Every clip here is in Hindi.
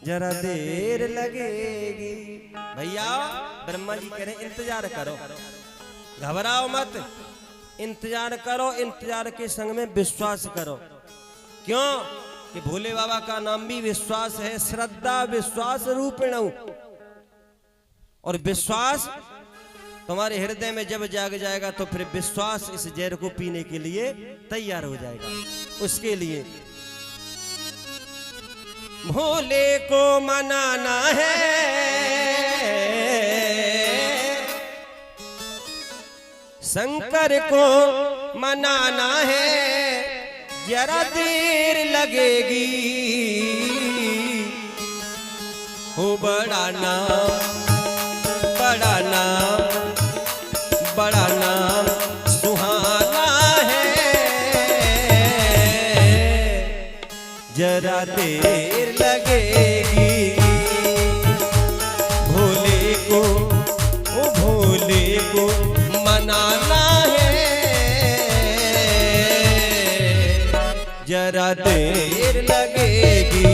जरा देर लगेगी। भैया ब्रह्मा जी कह रहे इंतजार करो, घबराओ मत, इंतजार करो, इंतजार के संग में विश्वास करो। क्यों कि भोले बाबा का नाम भी विश्वास है, श्रद्धा विश्वास रूपिण। और विश्वास तुम्हारे हृदय में जब जाग जाएगा तो फिर विश्वास इस जहर को पीने के लिए तैयार हो जाएगा। उसके लिए भोले को मनाना है, शंकर को मनाना है, जरा देर लगेगी। हो बड़ा नाम, बड़ा नाम, बड़ा नाम सुहाना है, जरा देर लगेगी। भोले को, ओ भोले को मनाना है, जरा देर लगेगी।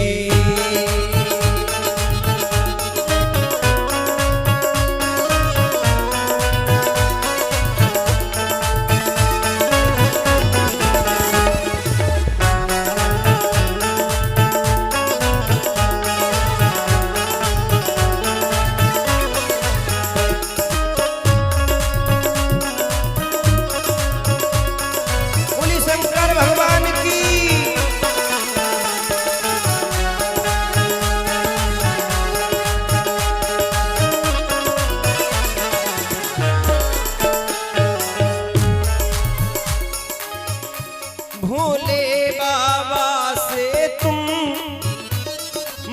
भोले बाबा से तुम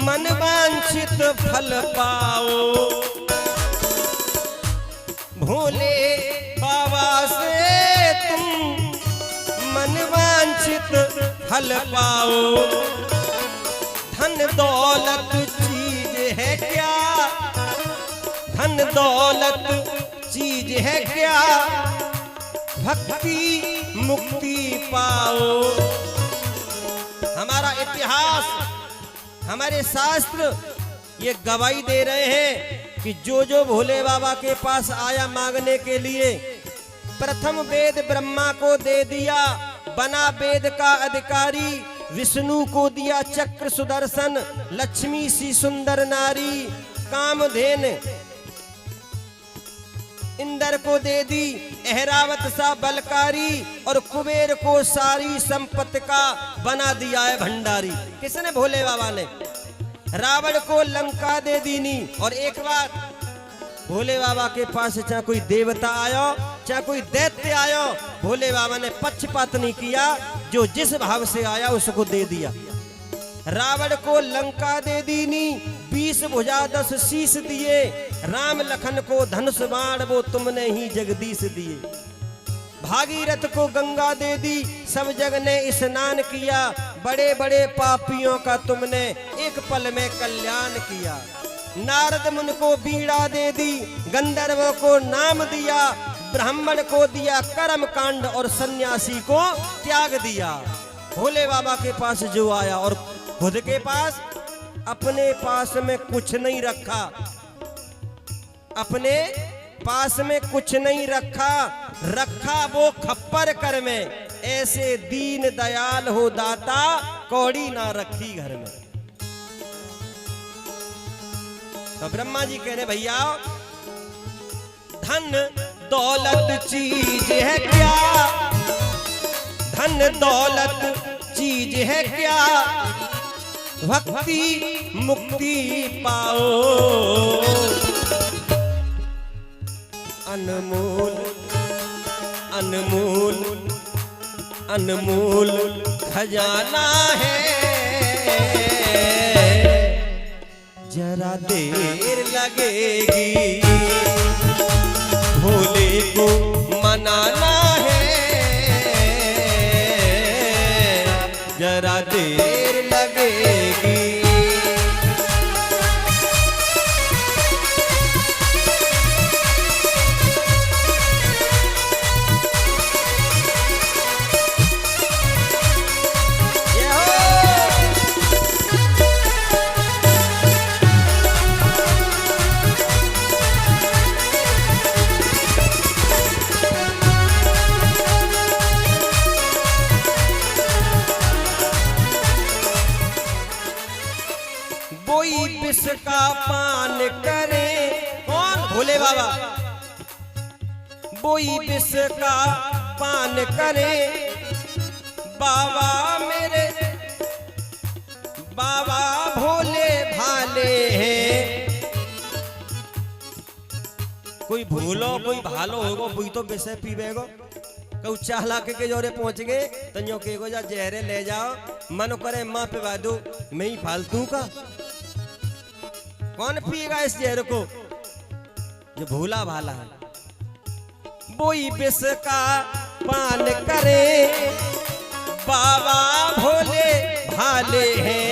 मन वांछित फल पाओ, भोले बाबा से तुम मन वांछित फल पाओ। धन दौलत चीज है क्या, धन दौलत चीज है क्या, भक्ति मुक्ति पाओ। हमारा इतिहास, हमारे शास्त्र ये गवाही दे रहे हैं कि जो भोले बाबा के पास आया मांगने के लिए, प्रथम वेद ब्रह्मा को दे दिया, बना वेद का अधिकारी। विष्णु को दिया चक्र सुदर्शन, लक्ष्मी सी सुंदर नारी, कामधेन इंद्र को दे दी ऐरावत सा बलकारी, और कुबेर को सारी संपत्ति का बना दिया है भंडारी। किसने? भोले बाबा ने। रावण को लंका दे दीनी। और एक बात, भोले बाबा के पास चाहे कोई देवता आयो चाहे कोई दैत्य आयो, भोले बाबा ने पक्षपात नहीं किया, जो जिस भाव से आया उसको दे दिया। रावण को लंका दे दीनी, 20 भुजा 10 शीश दिए। राम लखन को धनुष बाण वो तुमने ही जगदीश दिए। भागीरथ को गंगा दे दी, सब जग ने स्नान किया। बड़े बड़े पापियों का तुमने एक पल में कल्याण किया। नारद मुनि को बीड़ा दे दी, गंधर्वों को नाम दिया। ब्राह्मण को दिया कर्म कांड और सन्यासी को त्याग दिया। भोले बाबा के पास जो आया और खुद के पास, अपने पास में कुछ नहीं रखा, अपने पास में कुछ नहीं रखा, रखा वो खप्पर कर में। ऐसे दीन दयाल हो दाता, कौड़ी ना रखी घर में। तो ब्रह्मा जी कह रहे भैया, धन दौलत चीज है क्या, धन दौलत चीज है क्या, भक्ति मुक्ति पाओ। अनमोल अनमोल अनमोल खजाना है, जरा देर लगेगी। भोले को मनाना है, जरा देर लगेगी। बोई विष का पान करे। कौन? भोले बाबा। बोई विष का पान करे बाबा मेरे, बाबा भोले भाले हैं। कोई भूलो कोई भालो होगो, कोई तो विषय पीवेगो। कऊ चाहला के जोरे पहुंच गए तंजो के गो जा जहरे ले जाओ, मन करे माँ पे वादो मैं ही फालतू का। कौन पिएगा इस जहर को? जो भूला भाला है। बोई विष का पान करे बाबा भोले भाले हैं।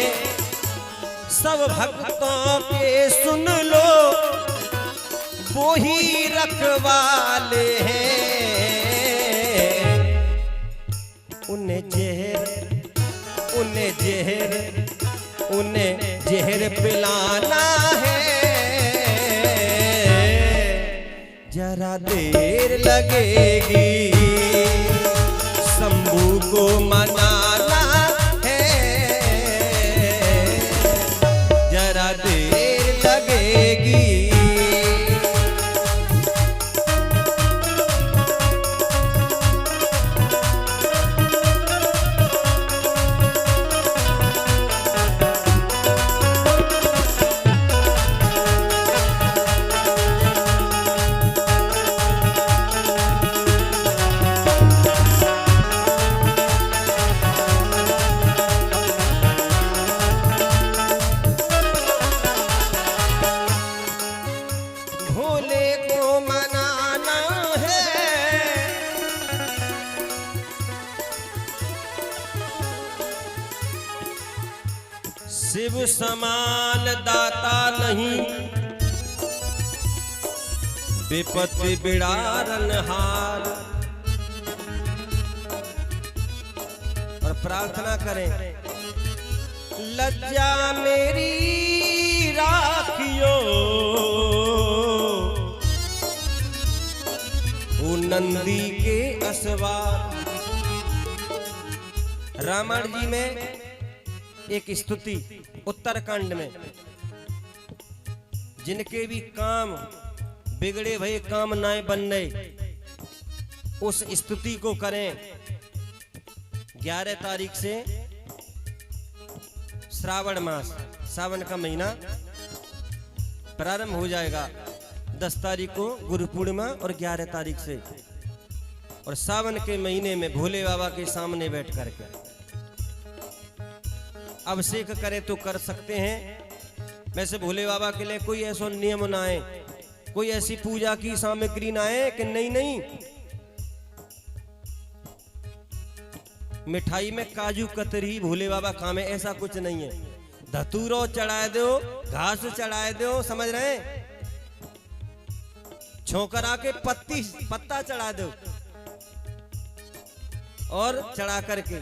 सब भक्तों के सुन लो वो ही रखवाले हैं। उन्हें जहर पिलाना है, जरा देर लगेगी शंभू को मनाना है, जरा देर लगेगी। शिव समान दाता नहीं, विपत्ति बिड़ारन हार। और प्रार्थना करें, लज्जा मेरी राखियो ओ नंदी के असवार। रामायण जी में एक स्तुति उत्तरकांड में, जिनके भी काम बिगड़े भये काम नाए बनने, उस स्तुति को करें। 11 तारीख से श्रावण मास, सावन का महीना प्रारंभ हो जाएगा। 10 तारीख को गुरु पूर्णिमा और 11 तारीख से, और सावन के महीने में भोले बाबा के सामने बैठ करके अभिषेक करे तो कर सकते हैं। वैसे भोले बाबा के लिए कोई ऐसा नियम ना है, कोई ऐसी पूजा की सामग्री ना है कि नहीं मिठाई में काजू कतरी भोले बाबा खामे, ऐसा कुछ नहीं है। धतूरो चढ़ाए दो, घास चढ़ाए दो, समझ रहे हैं? छोकरा के पत्ता चढ़ा दो और चढ़ा करके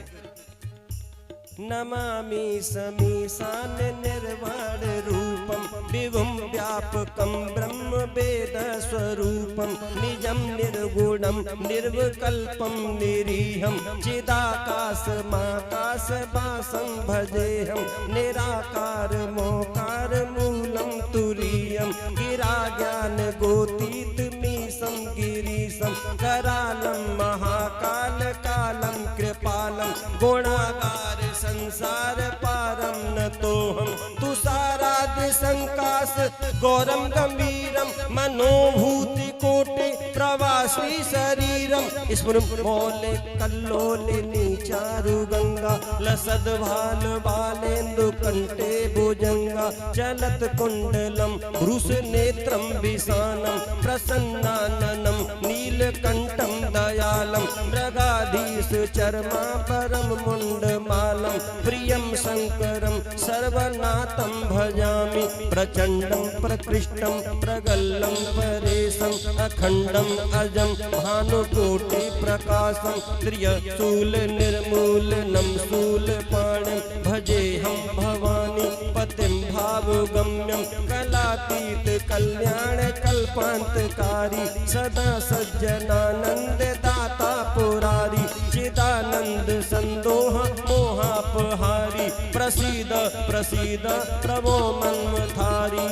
नमामि समीशान निर्वाण रूपम विभुम व्यापकम ब्रह्म वेद स्वरूपम निजम निर्गुणम निर्विकल्पम निरीहम चिदाकाश माकाश वासं भजेहम निराकार मोकार मूलम तुरीयम गिरा ज्ञान गोतीत मीशं गिरीशं करालं महाकाल कालं कृपालं गुणागार संसार पारम न तो हम तुषारादि संकाश गौरम गंभीरम मनोभूति कोटि प्रवासी शरीरम स्मृमौले कल्लोलिनी चारु गंगा लसद भाल बालेन्दु कंठे भुजंगा चलत कुंडलम भ्रूष नेत्रम विशानम प्रसन्नाननम नीलकंठम दयालम मृगाधीश चर्मा परम मुंड मालम प्रियम शंकरम सर्वनाथम भजामि प्रचंडम प्रकृष्टम प्रगल्लम परेशम अखंडम अजम भानुकोटि प्रकाशम त्रियशूल निर्मूलनम शूलपाणिं भजेहं भवानी पतिं भावगम्यम कलातीत कल्याण कल्पांतकारी सदा सज्जनानंद दाता पुरारी चिदानंद संदोह मोहापहारी प्रसीद प्रसीद प्रभो मन्मथारी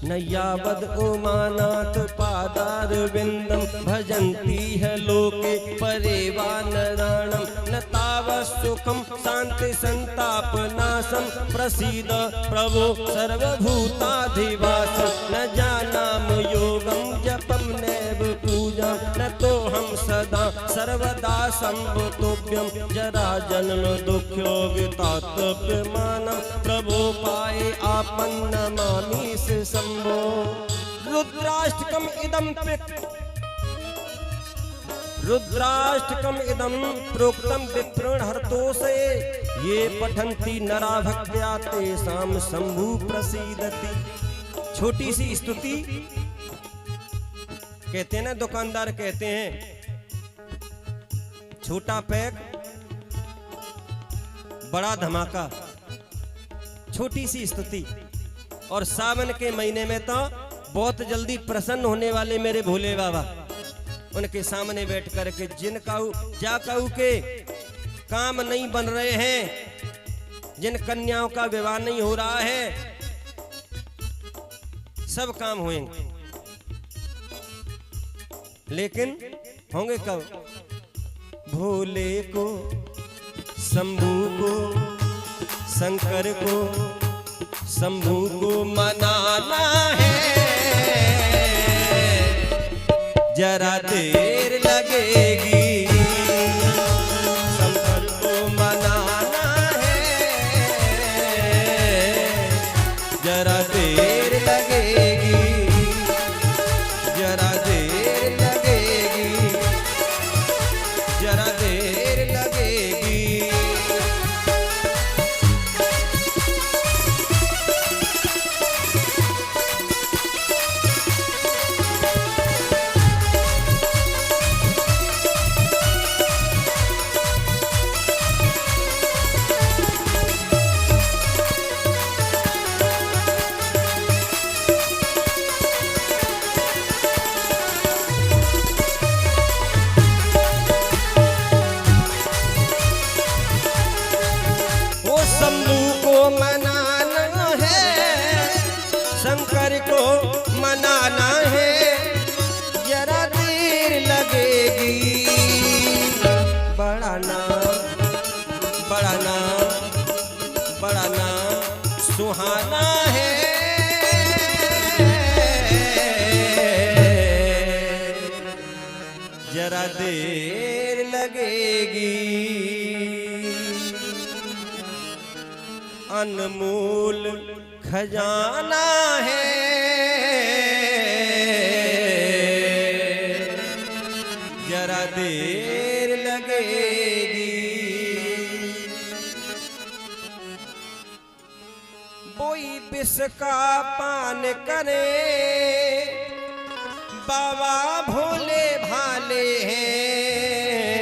नय्यावद उमानाथ पादार विंदम भजन्ति है लोके परेवानराणम न तावसुखम शांति संताप नाशम प्रसीद प्रभो सर्वभूताधिवास न जानाम योगम जपम नैव पूजा न तो हम सदा सर्वदा संभतोभ्यम जरा जन्म दुख्यो वितातव्यमानम प्रभो पाए आपन्न मामी से संभो रुद्राष्टकम इदम रुद्राष्टकम इदम प्रोक्तम विप्रण हर्तोषे ये पठन्ति नरा भक्त्या तेषां शंभु प्रसीदति। छोटी सी स्तुति कहते हैं ना, दुकानदार कहते हैं छोटा पैक बड़ा धमाका, छोटी सी स्तुति। और सावन के महीने में तो बहुत जल्दी प्रसन्न होने वाले मेरे भोले बाबा, उनके सामने बैठ कर के जिन काऊ जा काऊ के काम नहीं बन रहे हैं, जिन कन्याओं का विवाह नहीं हो रहा है, सब काम होंगे, लेकिन होंगे कब? भोले को, शंभू को, शंकर को, शंभू को मनाना है, जरा देर लगेगी, शंकर को मनाना है, जरा देर लगेगी, जरा देर लगेगी, जरा देर लगेगी। शंभू को मनाना है, शंकर को मनाना है, जरा देर लगेगी, बड़ा नाम, बड़ा नाम, बड़ा नाम सुहाना है, जरा देर लगेगी। अनमोल खजाना है, जरा देर लगेगी। कोई विष का पान करे, बाबा भोले भाले हैं,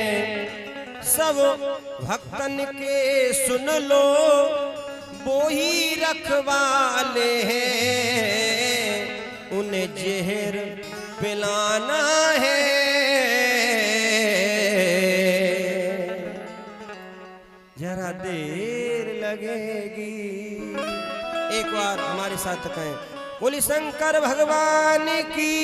सब भक्तन के सुन लो, वो ही रखवाले हैं, उन्हें जहर पिलाना है, जरा देर लगेगी। एक बार हमारे साथ कहें, बोली शंकर भगवान की।